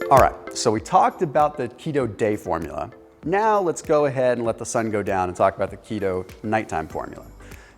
All right, so we talked about the keto day formula. Now let's go ahead and let the sun go down and talk about the keto nighttime formula.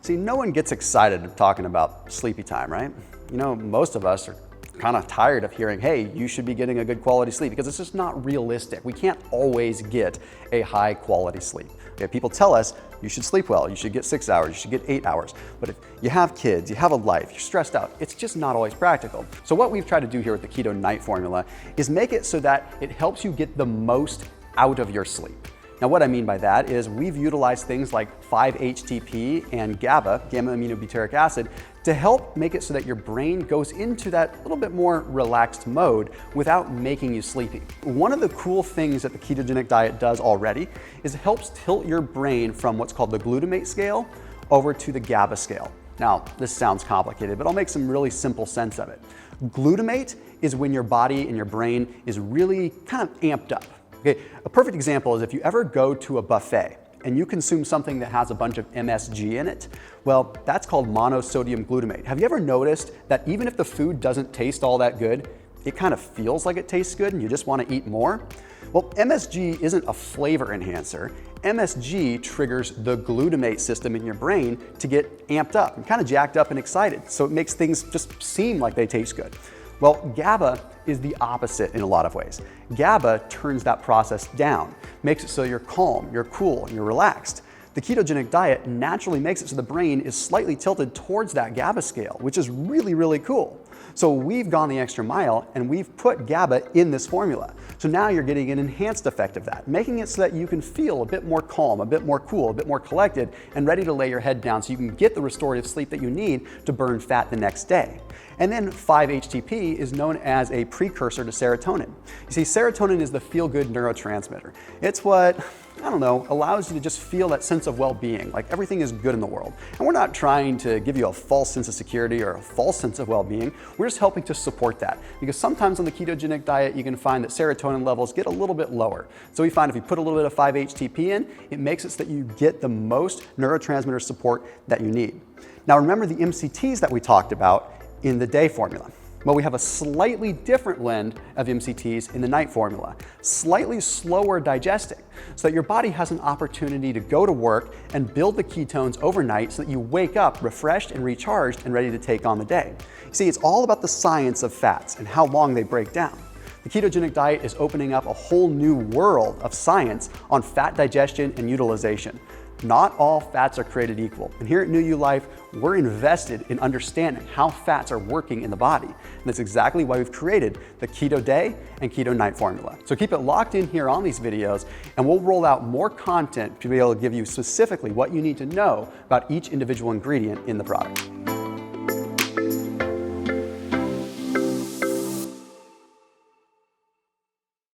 See, no one gets excited talking about sleepy time, right? You know, most of us are kind of tired of hearing, hey, you should be getting a good quality sleep, because it's just not realistic. We can't always get a high quality sleep. Okay, people tell us you should sleep well, you should get 6 hours, you should get 8 hours. But if you have kids, you have a life, you're stressed out, it's just not always practical. So what we've tried to do here with the Keto Night formula is make it so that it helps you get the most out of your sleep. Now what I mean by that is we've utilized things like 5-HTP and GABA, gamma-aminobutyric acid, to help make it so that your brain goes into that little bit more relaxed mode without making you sleepy. One of the cool things that the ketogenic diet does already is it helps tilt your brain from what's called the glutamate scale over to the GABA scale. Now, this sounds complicated, but I'll make some really simple sense of it. Glutamate is when your body and your brain is really kind of amped up. Okay, a perfect example is if you ever go to a buffet and you consume something that has a bunch of MSG in it, well, that's called monosodium glutamate. Have you ever noticed that even if the food doesn't taste all that good, it kind of feels like it tastes good and you just want to eat more? Well, MSG isn't a flavor enhancer. MSG triggers the glutamate system in your brain to get amped up and kind of jacked up and excited. So it makes things just seem like they taste good. Well, GABA is the opposite in a lot of ways. GABA turns that process down, makes it so you're calm, you're cool, and you're relaxed. The ketogenic diet naturally makes it so the brain is slightly tilted towards that GABA scale, which is really, really cool. So we've gone the extra mile and we've put GABA in this formula. So now you're getting an enhanced effect of that, making it so that you can feel a bit more calm, a bit more cool, a bit more collected, and ready to lay your head down so you can get the restorative sleep that you need to burn fat the next day. And then 5-HTP is known as a precursor to serotonin. You see, serotonin is the feel-good neurotransmitter. It's what, I don't know, allows you to just feel that sense of well-being, like everything is good in the world. And we're not trying to give you a false sense of security or a false sense of well-being. We're just helping to support that. Because sometimes on the ketogenic diet, you can find that serotonin levels get a little bit lower. So we find if you put a little bit of 5-HTP in, it makes it so that you get the most neurotransmitter support that you need. Now remember the MCTs that we talked about in the day formula. Well, we have a slightly different blend of MCTs in the night formula, slightly slower digesting, so that your body has an opportunity to go to work and build the ketones overnight so that you wake up refreshed and recharged and ready to take on the day. You see, it's all about the science of fats and how long they break down. The ketogenic diet is opening up a whole new world of science on fat digestion and utilization. Not all fats are created equal. And here at New You Life, we're invested in understanding how fats are working in the body. And that's exactly why we've created the Keto Day and Keto Night formula. So keep it locked in here on these videos, and we'll roll out more content to be able to give you specifically what you need to know about each individual ingredient in the product.